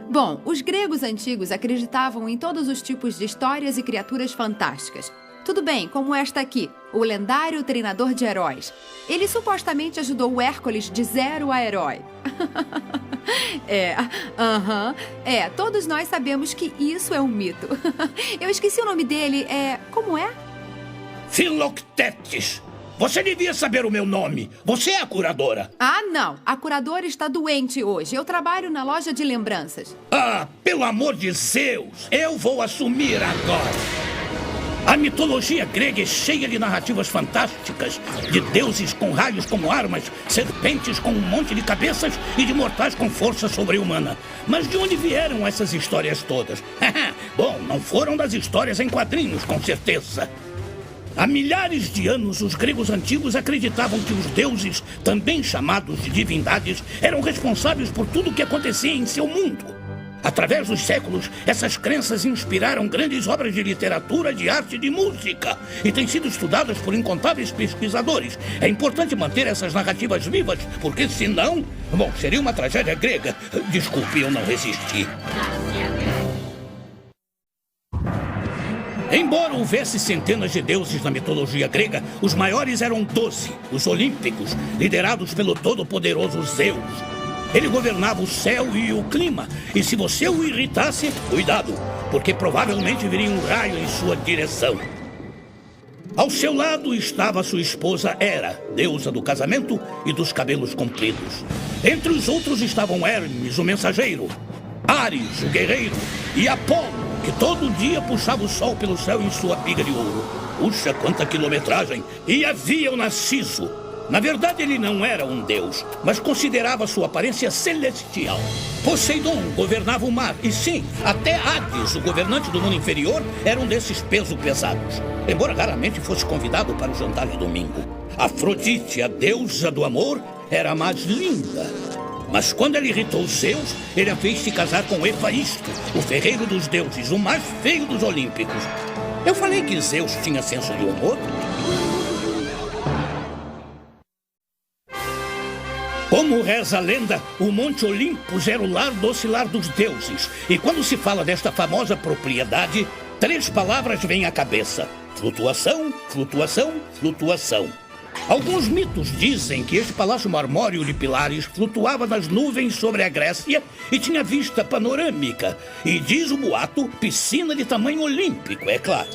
Bom, os gregos antigos acreditavam em todos os tipos de histórias e criaturas fantásticas. Tudo bem, como esta aqui, o lendário treinador de heróis. Ele supostamente ajudou o Hércules de zero a herói. Todos nós sabemos que isso é um mito. Eu esqueci o nome dele, como é? Filoctetes. Você devia saber o meu nome. Você é a curadora. Ah, não. A curadora está doente hoje. Eu trabalho na loja de lembranças. Ah, pelo amor de Zeus, eu vou assumir agora. A mitologia grega é cheia de narrativas fantásticas, de deuses com raios como armas, serpentes com um monte de cabeças e de mortais com força sobre-humana. Mas de onde vieram essas histórias todas? Bom, não foram das histórias em quadrinhos, com certeza. Há milhares de anos, os gregos antigos acreditavam que os deuses, também chamados de divindades, eram responsáveis por tudo o que acontecia em seu mundo. Através dos séculos, essas crenças inspiraram grandes obras de literatura, de arte e de música e têm sido estudadas por incontáveis pesquisadores. É importante manter essas narrativas vivas, porque senão... Bom, seria uma tragédia grega. Desculpe, eu não resisti. Embora houvesse centenas de deuses na mitologia grega, os maiores eram 12, os olímpicos, liderados pelo todo-poderoso Zeus. Ele governava o céu e o clima, e se você o irritasse, cuidado, porque provavelmente viria um raio em sua direção. Ao seu lado estava sua esposa Hera, deusa do casamento e dos cabelos compridos. Entre os outros estavam Hermes, o mensageiro, Ares, o guerreiro, e Apolo, que todo dia puxava o sol pelo céu em sua piga de ouro. Puxa, quanta quilometragem! E havia o Narciso. Na verdade, ele não era um deus, mas considerava sua aparência celestial. Poseidon governava o mar, e sim, até Hades, o governante do mundo inferior, era um desses pesos pesados, embora raramente fosse convidado para o jantar de domingo. Afrodite, a deusa do amor, era a mais linda. Mas quando ele irritou Zeus, ele a fez se casar com Hefaisto, o ferreiro dos deuses, o mais feio dos olímpicos. Eu falei que Zeus tinha senso de humor? Como reza a lenda, o Monte Olympus era o lar docilar dos deuses. E quando se fala desta famosa propriedade, 3 palavras vêm à cabeça: flutuação, flutuação, flutuação. Alguns mitos dizem que este palácio marmóreo de pilares flutuava nas nuvens sobre a Grécia e tinha vista panorâmica. E diz o boato, piscina de tamanho olímpico, é claro.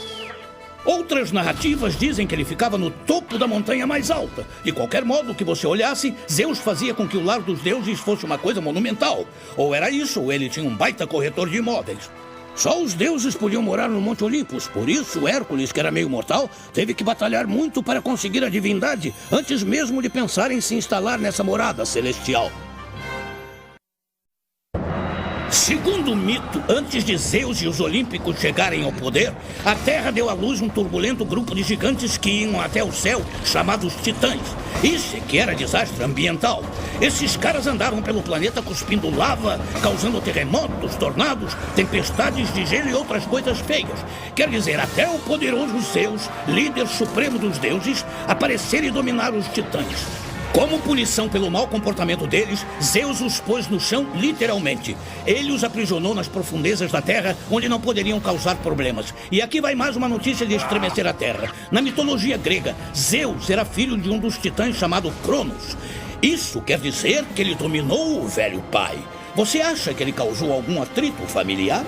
Outras narrativas dizem que ele ficava no topo da montanha mais alta. De qualquer modo que você olhasse, Zeus fazia com que o lar dos deuses fosse uma coisa monumental. Ou era isso, ou ele tinha um baita corretor de imóveis. Só os deuses podiam morar no Monte Olympus. Por isso, Hércules, que era meio mortal, teve que batalhar muito para conseguir a divindade, antes mesmo de pensar em se instalar nessa morada celestial. Segundo o mito, antes de Zeus e os olímpicos chegarem ao poder, a Terra deu à luz um turbulento grupo de gigantes que iam até o céu, chamados Titãs. Isso é que era desastre ambiental. Esses caras andavam pelo planeta cuspindo lava, causando terremotos, tornados, tempestades de gelo e outras coisas feias. Quer dizer, até o poderoso Zeus, líder supremo dos deuses, aparecer e dominar os Titãs. Como punição pelo mau comportamento deles, Zeus os pôs no chão literalmente. Ele os aprisionou nas profundezas da terra, onde não poderiam causar problemas. E aqui vai mais uma notícia de estremecer a terra. Na mitologia grega, Zeus era filho de um dos titãs chamado Cronos. Isso quer dizer que ele dominou o velho pai. Você acha que ele causou algum atrito familiar?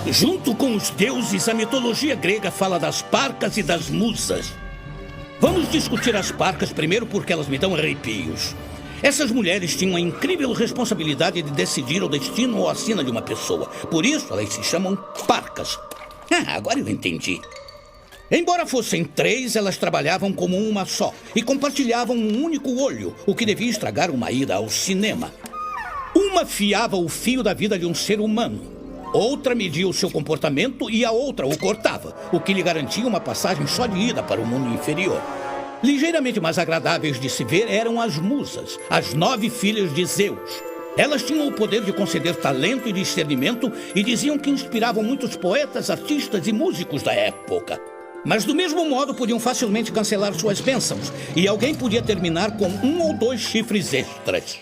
Junto com os deuses, a mitologia grega fala das parcas e das musas. Vamos discutir as parcas primeiro porque elas me dão arrepios. Essas mulheres tinham a incrível responsabilidade de decidir o destino ou a sina de uma pessoa. Por isso elas se chamam parcas. Agora eu entendi. Embora fossem 3, elas trabalhavam como uma só e compartilhavam um único olho, o que devia estragar uma ida ao cinema. Uma fiava o fio da vida de um ser humano. Outra media o seu comportamento e a outra o cortava, o que lhe garantia uma passagem só de ida para o mundo inferior. Ligeiramente mais agradáveis de se ver eram as musas, as 9 filhas de Zeus. Elas tinham o poder de conceder talento e discernimento e diziam que inspiravam muitos poetas, artistas e músicos da época. Mas do mesmo modo podiam facilmente cancelar suas bênçãos e alguém podia terminar com 1 ou 2 chifres extras.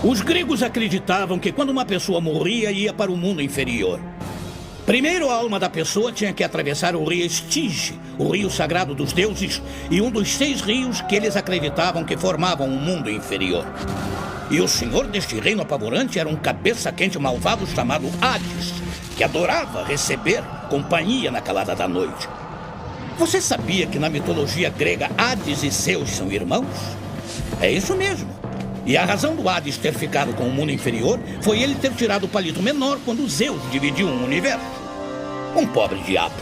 Os gregos acreditavam que quando uma pessoa morria, ia para o mundo inferior. Primeiro, a alma da pessoa tinha que atravessar o rio Estige, o rio sagrado dos deuses, e um dos 6 rios que eles acreditavam que formavam um mundo inferior. E o senhor deste reino apavorante era um cabeça-quente malvado chamado Hades, que adorava receber companhia na calada da noite. Você sabia que na mitologia grega Hades e Zeus são irmãos? É isso mesmo. E a razão do Hades ter ficado com o mundo inferior foi ele ter tirado o palito menor quando Zeus dividiu um universo. Um pobre diabo.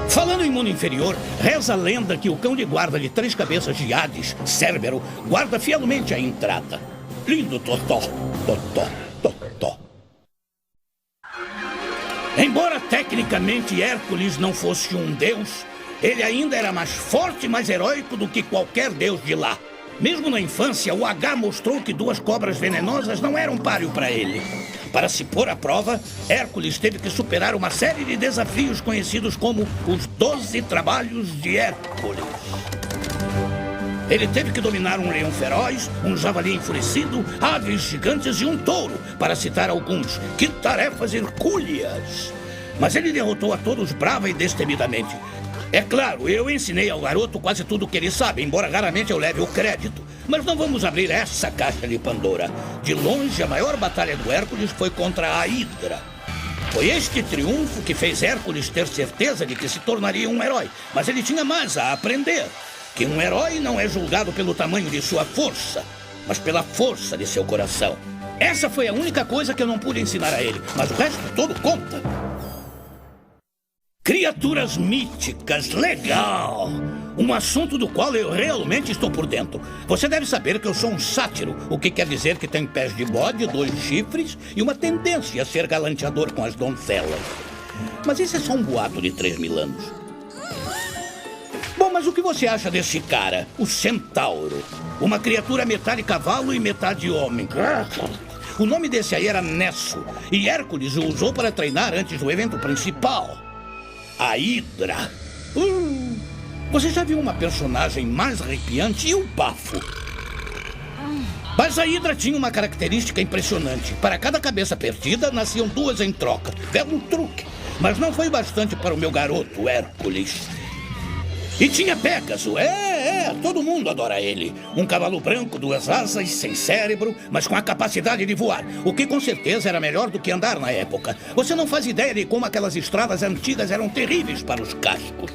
Falando em mundo inferior, reza a lenda que o cão de guarda de 3 cabeças de Hades, Cérbero, guarda fielmente a entrada. Lindo Totó, Totó, Totó. Embora tecnicamente Hércules não fosse um deus, ele ainda era mais forte e mais heróico do que qualquer deus de lá. Mesmo na infância, o H mostrou que 2 cobras venenosas não eram páreo para ele. Para se pôr à prova, Hércules teve que superar uma série de desafios conhecidos como os 12 trabalhos de Hércules. Ele teve que dominar um leão feroz, um javali enfurecido, aves gigantes e um touro, para citar alguns. Que tarefas hercúleas! Mas ele derrotou a todos brava e destemidamente. É claro, eu ensinei ao garoto quase tudo o que ele sabe, embora raramente eu leve o crédito. Mas não vamos abrir essa caixa de Pandora. De longe, a maior batalha do Hércules foi contra a Hidra. Foi este triunfo que fez Hércules ter certeza de que se tornaria um herói. Mas ele tinha mais a aprender. Que um herói não é julgado pelo tamanho de sua força, mas pela força de seu coração. Essa foi a única coisa que eu não pude ensinar a ele, mas o resto todo conta. Criaturas míticas, legal! Um assunto do qual eu realmente estou por dentro. Você deve saber que eu sou um sátiro, o que quer dizer que tenho pés de bode, 2 chifres e uma tendência a ser galanteador com as donzelas. Mas isso é só um boato de 3.000 anos. Bom, mas o que você acha desse cara, o Centauro? Uma criatura metade cavalo e metade homem. O nome desse aí era Nesso, e Hércules o usou para treinar antes do evento principal. A Hidra. Você já viu uma personagem mais arrepiante? E o bafo? Mas a Hidra tinha uma característica impressionante. Para cada cabeça perdida, nasciam 2 em troca. Belo truque. Mas não foi bastante para o meu garoto, Hércules. E tinha Pégaso, todo mundo adora ele. Um cavalo branco, 2 asas, sem cérebro, mas com a capacidade de voar. O que com certeza era melhor do que andar na época. Você não faz ideia de como aquelas estradas antigas eram terríveis para os cascos.